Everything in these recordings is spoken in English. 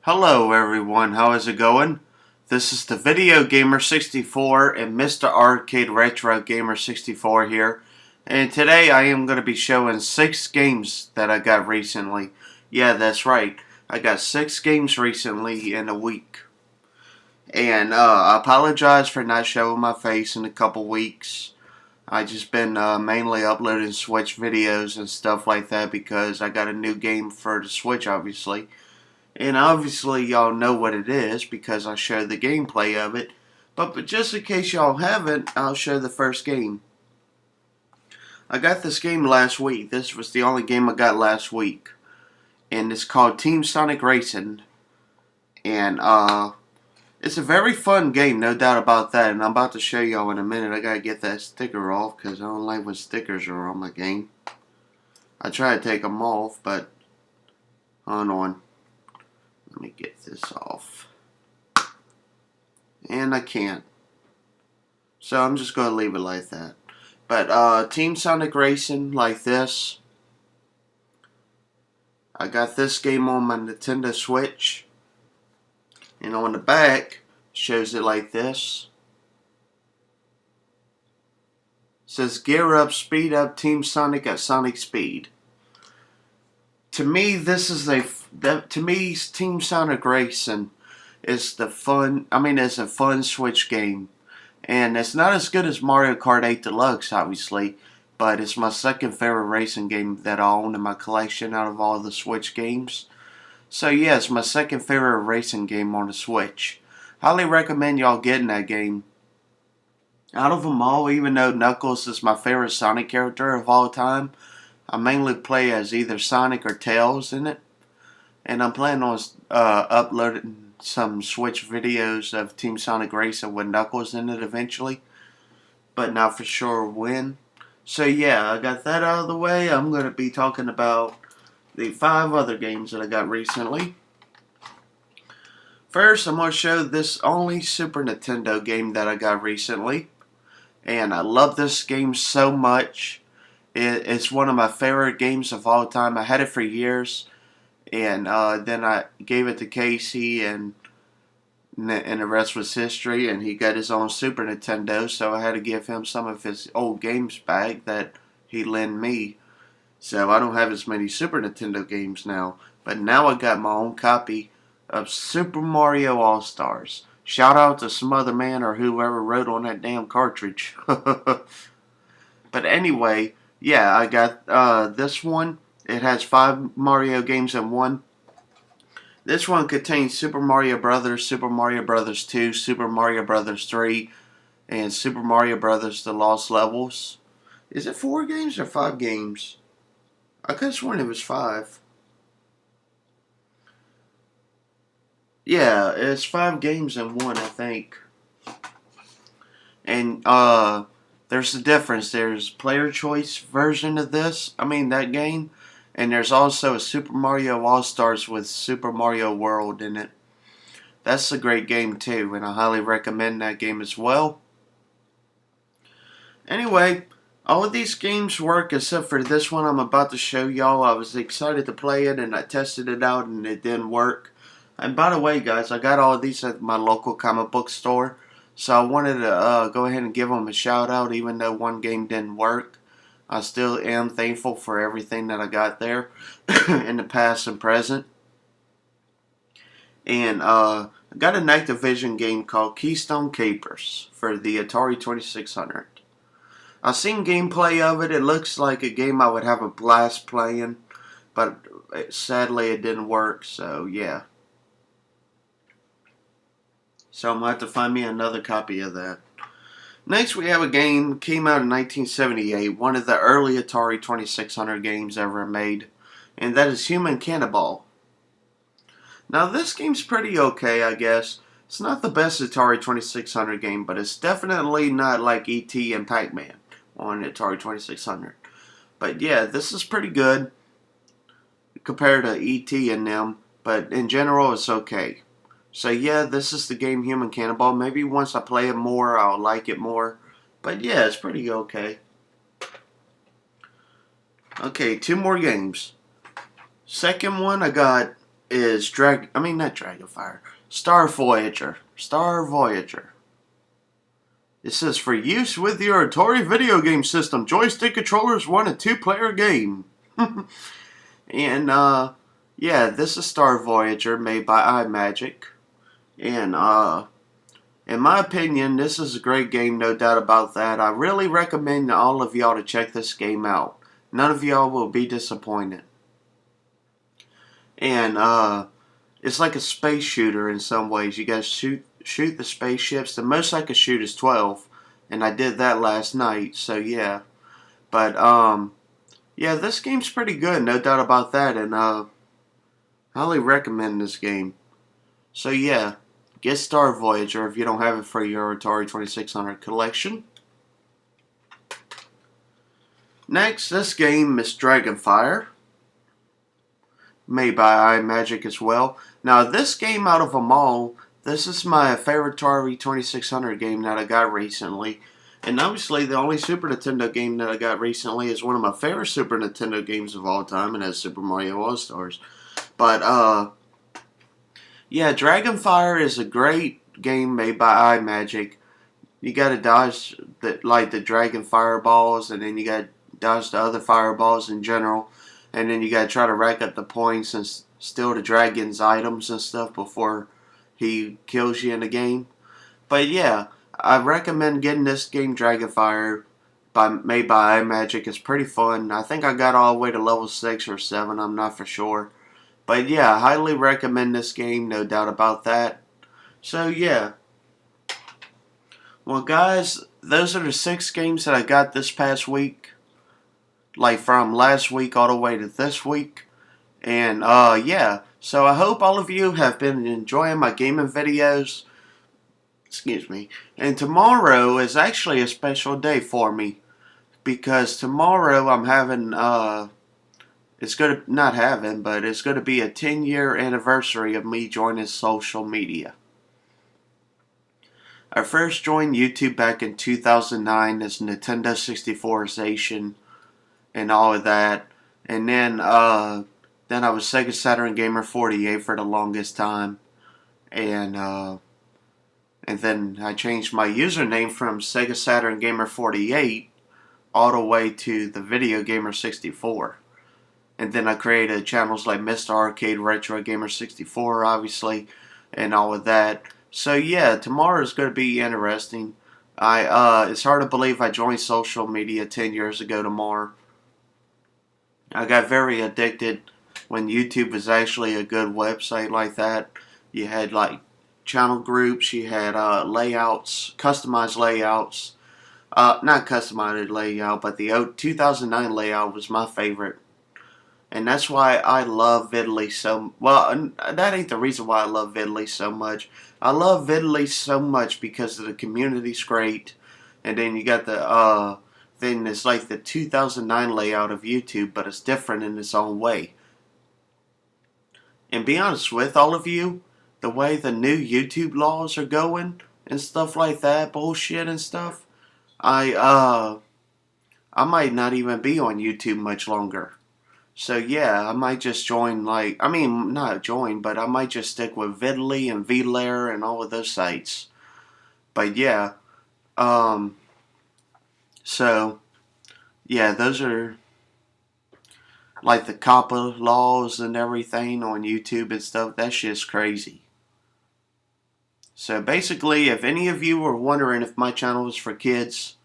Hello everyone, how is it going? This is the Video Gamer 64 and Mr. Arcade Retro Gamer 64 here. And today I am going to be showing 6 games that I got recently. Yeah, that's right. I got 6 games recently in a week. And I apologize for not showing my face in a couple weeks. I just been mainly uploading Switch videos and stuff like that because I got a new game for the Switch obviously. And obviously y'all know what it is because I showed the gameplay of it. But just in case y'all haven't, I'll show the first game. I got this game last week. This was the only game I got last week. And it's called Team Sonic Racing. And it's a very fun game, no doubt about that. And I'm about to show y'all in a minute. I gotta get that sticker off because I don't like when stickers are on my game. I try to take them off, but hold on. Let me get this off. And I can't. So I'm just going to leave it like that. But Team Sonic Racing, like this. I got this game on my Nintendo Switch. And on the back, shows it like this. It says, gear up, speed up, Team Sonic at Sonic Speed. To me, Team Sonic Racing is it's a fun Switch game. And it's not as good as Mario Kart 8 Deluxe, obviously, but it's my second favorite racing game that I own in my collection out of all the Switch games. So yeah, it's my second favorite racing game on the Switch. Highly recommend y'all getting that game. Out of them all, even though Knuckles is my favorite Sonic character of all time, I mainly play as either Sonic or Tails in it. And I'm planning on uploading some Switch videos of Team Sonic Racing with Knuckles in it eventually. But not for sure when. So yeah, I got that out of the way. I'm going to be talking about the 5 other games that I got recently. First, I'm going to show this only Super Nintendo game that I got recently. And I love this game so much. It's one of my favorite games of all time. I had it for years. And then I gave it to Casey, and the rest was history. And he got his own Super Nintendo, so I had to give him some of his old games back that he lent me. So I don't have as many Super Nintendo games now. But now I got my own copy of Super Mario AllStars. Shout out to some other man or whoever wrote on that damn cartridge. But anyway, yeah, I got this one. It has 5 Mario games in one. This one contains Super Mario Brothers, Super Mario Brothers 2, Super Mario Brothers 3, and Super Mario Brothers The Lost Levels. Is it 4 games or 5 games? I could have sworn it was 5. Yeah, it's 5 games in one, I think. And there's a difference. There's player choice version of that game. And there's also a Super Mario All-Stars with Super Mario World in it. That's a great game too, and I highly recommend that game as well. Anyway, all of these games work except for this one I'm about to show y'all. I was excited to play it and I tested it out and it didn't work. And by the way guys, I got all of these at my local comic book store. So I wanted to go ahead and give them a shout out even though one game didn't work. I still am thankful for everything that I got there in the past and present. And I got an Activision game called Keystone Kapers for the Atari 2600. I've seen gameplay of it. It looks like a game I would have a blast playing. But sadly it didn't work, so yeah. So I'm going to have to find me another copy of that. Next we have a game that came out in 1978, one of the early Atari 2600 games ever made, and that is Human Cannibal. Now this game's pretty okay, I guess. It's not the best Atari 2600 game, but it's definitely not like E.T. and Pac-Man on Atari 2600. But yeah, this is pretty good compared to E.T. and them, but in general it's okay. So yeah, this is the game Human Cannibal. Maybe once I play it more, I'll like it more. But yeah, it's pretty okay. Okay, 2 more games. Second one, I got is Star Voyager. Star Voyager. It says for use with your Atari video game system, joystick controllers, 1 and 2 player game. And yeah, this is Star Voyager made by iMagic. And in my opinion, this is a great game, no doubt about that. I really recommend all of y'all to check this game out. None of y'all will be disappointed. And it's like a space shooter in some ways. You guys shoot the spaceships. The most I could shoot is 12, and I did that last night. So yeah, but yeah, this game's pretty good, no doubt about that. And highly recommend this game. So yeah, get Star Voyager if you don't have it for your Atari 2600 collection. Next, this game is Dragonfire, made by iMagic as well. Now, this game out of them all, this is my favorite Atari 2600 game that I got recently. And obviously, the only Super Nintendo game that I got recently is one of my favorite Super Nintendo games of all time, and that's Super Mario AllStars. But, yeah, Dragonfire is a great game made by iMagic. You gotta dodge the dragon fireballs, and then you gotta dodge the other fireballs in general. And then you gotta try to rack up the points and steal the dragon's items and stuff before he kills you in the game. But yeah, I recommend getting this game, Dragonfire, made by iMagic. It's pretty fun. I think I got all the way to level 6 or 7, I'm not for sure. But yeah, I highly recommend this game, no doubt about that. So yeah. Well guys, those are the 6 games that I got this past week. Like from last week all the way to this week. And yeah, so I hope all of you have been enjoying my gaming videos. Excuse me. And tomorrow is actually a special day for me, because tomorrow I'm having it's gonna be a 10-year anniversary of me joining social media. I first joined YouTube back in 2009 as Nintendo 64ization and all of that, and then I was Sega Saturn Gamer 48 for the longest time, and then I changed my username from Sega Saturn Gamer 48 all the way to the Video Gamer 64, and then I created channels like Mr. Arcade Retro Gamer 64, obviously, and all of that. So yeah, tomorrow is going to be interesting. It's hard to believe I joined social media 10 years ago tomorrow. I got very addicted when YouTube was actually a good website like that. You had like channel groups, you had layouts, customized layouts. Not customized layout, but the 2009 layout was my favorite. And that's why I love Vidly so... Well, that ain't the reason why I love Vidly so much. I love Vidly so much because the community's great. And then you got the... Then it's like the 2009 layout of YouTube, but it's different in its own way. And be honest with all of you, the way the new YouTube laws are going and stuff like that, bullshit and stuff, I might not even be on YouTube much longer. So yeah, I might just join not join, but I might just stick with Vidly and VLair and all of those sites. But yeah, so, yeah, those are like the COPPA laws and everything on YouTube and stuff. That shit's crazy. So basically, if any of you were wondering if my channel is for kids,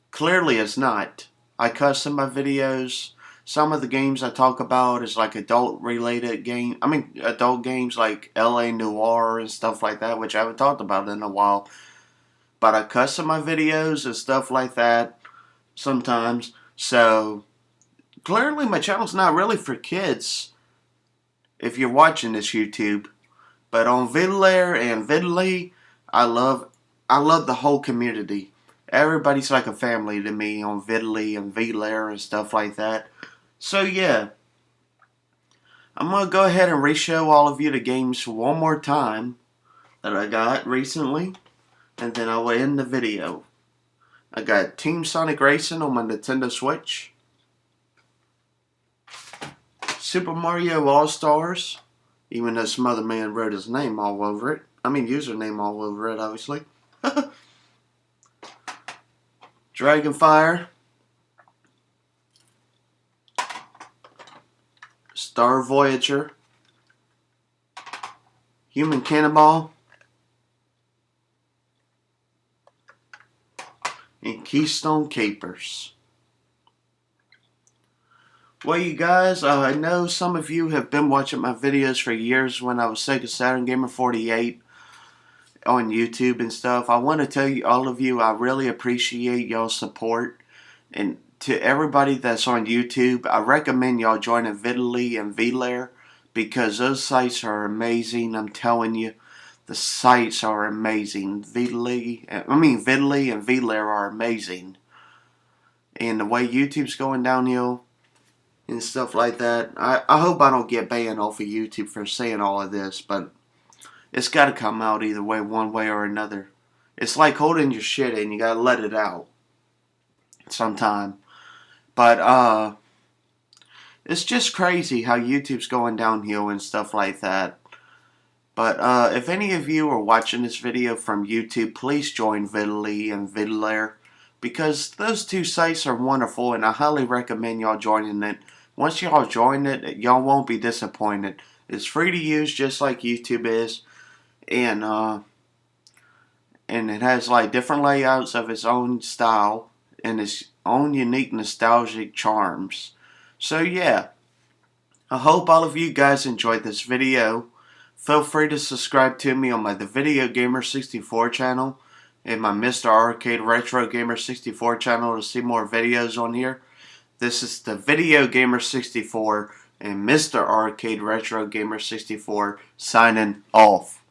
clearly it's not. I cuss in my videos. Some of the games I talk about is like adult games like LA Noire and stuff like that, which I haven't talked about in a while. But I cuss in my videos and stuff like that sometimes. So clearly my channel's not really for kids if you're watching this YouTube. But on VidLair and Vidly, I love the whole community. Everybody's like a family to me on Vidly and VLair and stuff like that. So yeah, I'm going to go ahead and re-show all of you the games one more time that I got recently, and then I will end the video. I got Team Sonic Racing on my Nintendo Switch, Super Mario AllStars Even though some other man wrote his name all over it. I mean, username all over it, obviously. Dragonfire. Star Voyager. Human Cannonball. And Keystone Kapers. Well, you guys, I know some of you have been watching my videos for years when I was Sega Saturn Gamer 48 on YouTube and stuff. I want to tell you, all of you, I really appreciate y'all's support. And to everybody that's on YouTube, I recommend y'all joining Vidly and VLair because those sites are amazing. I'm telling you, the sites are amazing. Vidly and VLair are amazing. And the way YouTube's going downhill and stuff like that, I hope I don't get banned off of YouTube for saying all of this, but it's got to come out either way, one way or another. It's like holding your shit in. You got to let it out sometime. But it's just crazy how YouTube's going downhill and stuff like that. But if any of you are watching this video from YouTube, please join Vidly and VidLair because those two sites are wonderful and I highly recommend y'all joining it. Once y'all join it, y'all won't be disappointed. It's free to use just like YouTube is. And it has like different layouts of its own style and its own unique nostalgic charms. So yeah, I hope all of you guys enjoyed this video. Feel free to subscribe to me on my The Video Gamer 64 channel and my Mr. Arcade Retro Gamer 64 channel to see more videos on here. This is The Video Gamer 64 and Mr. Arcade Retro Gamer 64 signing off.